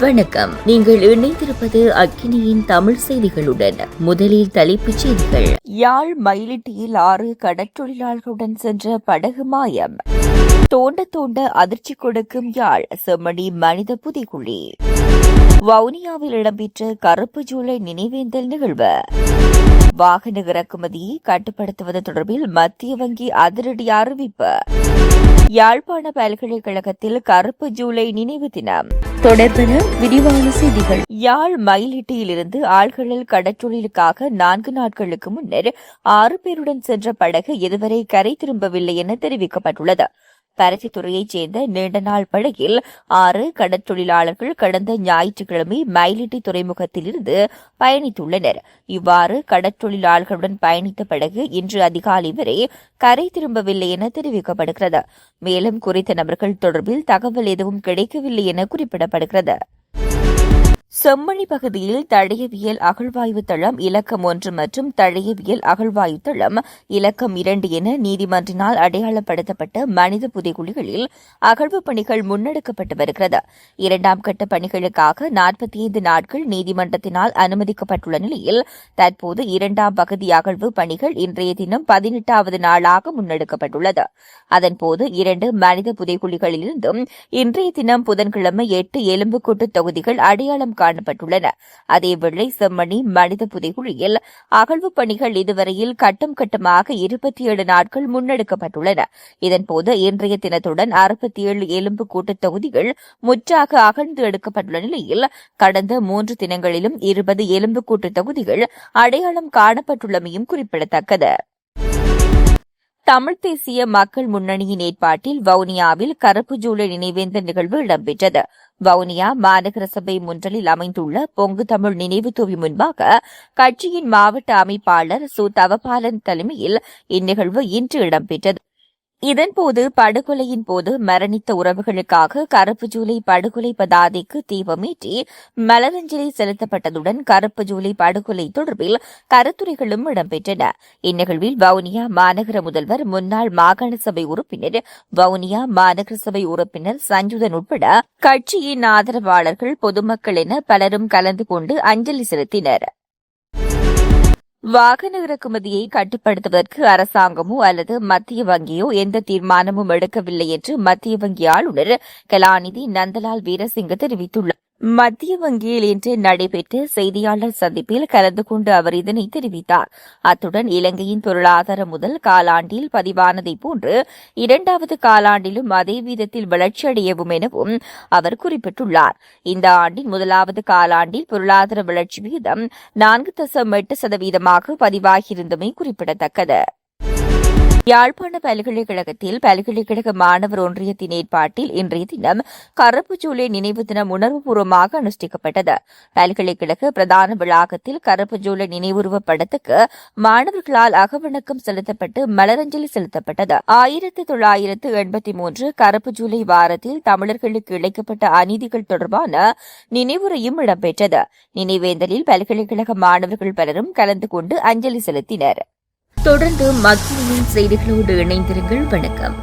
வணக்கம். நீங்கள் இணைந்திருப்பது அக்கினியின் தமிழ் செய்திகளுடன். முதலில் தலைப்புச் செய்திகள். யாழ் மயிலிட்டியில் 6 கடற்றொழிலாளர்களுடன் சென்ற படகு மாயம். தோண்ட தோண்ட அதிர்ச்சி கொடுக்கும் யாழ் செம்மணி மனித புதைகுழி. வவுனியாவில் இடம்பெற்ற கருப்பு ஜூலை நினைவேந்தல் நிகழ்வு. வாகன இறக்குமதியை கட்டுப்படுத்துவது தொடர்பில் மத்திய வங்கி அதிரடி அறிவிப்பு. யாழ்ப்பாண பல்கலைக்கழகத்தில் கருப்பு ஜூலை நினைவு தினம். தொடர்பென விரிவான செய்திகள். யாழ் மயிலிட்டியிலிருந்து ஆழ்கடல் கடற்றொழிலுக்காக 4 நாட்களுக்கு முன்னர் 6 பேருடன் சென்ற படகு இதுவரை கரை திரும்பவில்லை என தெரிவிக்கப்பட்டுள்ளது. பருத்தித்துறையைச் சேர்ந்த நீண்ட நாள் படகில் 6 கடற்றொழிலாளர்கள் கடந்த ஞாயிற்றுக்கிழமை மயிலிட்டி துறைமுகத்திலிருந்து பயணித்துள்ளனர். இவ்வாறு கடற்றொழிலாளர்களுடன் பயணித்த படகு இன்று அதிகாலை வரை கரை திரும்பவில்லை என தெரிவிக்கப்படுகிறது. மேலும் குறித்த நபர்கள் தொடர்பில் தகவல் எதுவும் கிடைக்கவில்லை என குறிப்பிடப்படுகிறது. செம்மணி பகுதியில் தடயவியல் அகழ்வாய்வு தளம் இலக்கம் 1 மற்றும் தடயவியல் அகழ்வாய்வு தளம் இலக்கம் 2 என நீதிமன்றினால் அடையாளப்படுத்தப்பட்ட மனித புதைகுழிகளில் அகழ்வு பணிகள் முன்னெடுக்கப்பட்டு வருகிறது. 2ஆம் கட்ட பணிகளுக்காக 45 நாட்கள் நீதிமன்றத்தினால் அனுமதிக்கப்பட்டுள்ள நிலையில் தற்போது 2ஆம் பகுதி அகழ்வு பணிகள் இன்றைய தினம் 18வது நாளாக முன்னெடுக்கப்பட்டுள்ளது. அதன்போது 2 மனித புதைகுழிகளிலிருந்தும் இன்றைய தினம் புதன்கிழமை 8 எலும்புக்கூட்டு தொகுதிகள் அடையாளம் காணப்பட்டுள்ளன. அதேவேளை செம்மணி மனித புதைகுழியில் அகழ்வு பணிகள் இதுவரையில் கட்டம் கட்டமாக 27 நாட்கள் முன்னெடுக்கப்பட்டுள்ளன. இதன்போது இன்றைய தினத்துடன் 67 எலும்பு கூட்டுத் தொகுதிகள் முற்றாக அகழ்ந்து எடுக்கப்பட்டுள்ள நிலையில் கடந்த 3 தினங்களிலும் 20 எலும்பு கூட்டுத் தொகுதிகள் அடையாளம் காணப்பட்டுள்ளமையும் குறிப்பிடத்தக்கது. தமிழ்த் தேசிய மக்கள் முன்னணியின் ஏற்பாட்டில் வவுனியாவில் கருப்பு ஜூலை நினைவேந்தல் நிகழ்வு இடம்பெற்றது. வவுனியா மாநகர சபை முன்றலில் அமைந்துள்ள பொங்கு தமிழ் நினைவு தூவி முன்பாக கட்சியின் மாவட்ட அமைப்பாளர் சு தவபாலன் தலைமையில் இந்நிகழ்வு இன்று இடம்பெற்றது. இதன்போது படுகொலையின் போது மரணித்த உறவுகளுக்காக கருப்பு ஜூலை படுகொலை பதாதைக்கு தீபமேற்றி மலரஞ்சலி செலுத்தப்பட்டதுடன் கருப்பு ஜூலை படுகொலை தொடர்பில் கருத்துரைகளும் இடம்பெற்றன. இந்நிகழ்வில் வவுனியா மாநகர முதல்வர் முன்னாள் மாகாண சபை உறுப்பினர் வவுனியா மாநகர சபை உறுப்பினர் சஞ்சுதன் உட்பட கட்சியின் ஆதரவாளர்கள் பொதுமக்கள் என பலரும் கலந்து கொண்டு அஞ்சலி செலுத்தினர். வாகன இறக்குமதியை கட்டுப்படுத்துவதற்கு அரசாங்கமோ அல்லது மத்திய வங்கியோ எந்த தீர்மானமும் எடுக்கவில்லை என்று மத்திய வங்கி ஆளுநர் கலாநிதி நந்தலால் வீரசிங்க தெரிவித்துள்ளார். மத்திய வங்கியில் இன்று நடைபெற்ற செய்தியாளர் சந்திப்பில் கலந்து கொண்டு அவர் இதனை தெரிவித்தார். அத்துடன் இலங்கையின் பொருளாதார முதல் காலாண்டில் பதிவானதைப் போன்று 2வது காலாண்டிலும் அதே வீதத்தில் வளர்ச்சியடையவும் எனவும் அவர் குறிப்பிட்டுள்ளார். இந்த ஆண்டின் 1வது காலாண்டில் பொருளாதார வளர்ச்சி விகிதம் 4.8% பதிவாகியிருந்தமை குறிப்பிடத்தக்கது. யாழ்ப்பாண பல்கலைக்கழகத்தில் பல்கலைக்கழக மாணவர் ஒன்றியத்தின் ஏற்பாட்டில் இன்றைய தினம் கருப்பு ஜூலை நினைவு தினம் உணர்வுபூர்வமாக அனுஷ்டிக்கப்பட்டது. பல்கலைக்கழக பிரதான வளாகத்தில் கருப்பு ஜூலை நினைவுருவ படத்துக்கு மாணவர்களால் அகவணக்கம் செலுத்தப்பட்டு மலரஞ்சலி செலுத்தப்பட்டது. 1983 கருப்பு ஜூலை வாரத்தில் தமிழர்களுக்கு இழைக்கப்பட்ட அநீதிகள் தொடர்பான நினைவுரையும் இடம்பெற்றது. நினைவேந்தலில் பல்கலைக்கழக மாணவர்கள் பலரும் கலந்து கொண்டு அஞ்சலி செலுத்தினர். தொடர்ந்து மக்களின் செய்திகளோடு இணைந்திருங்கள். வணக்கம்.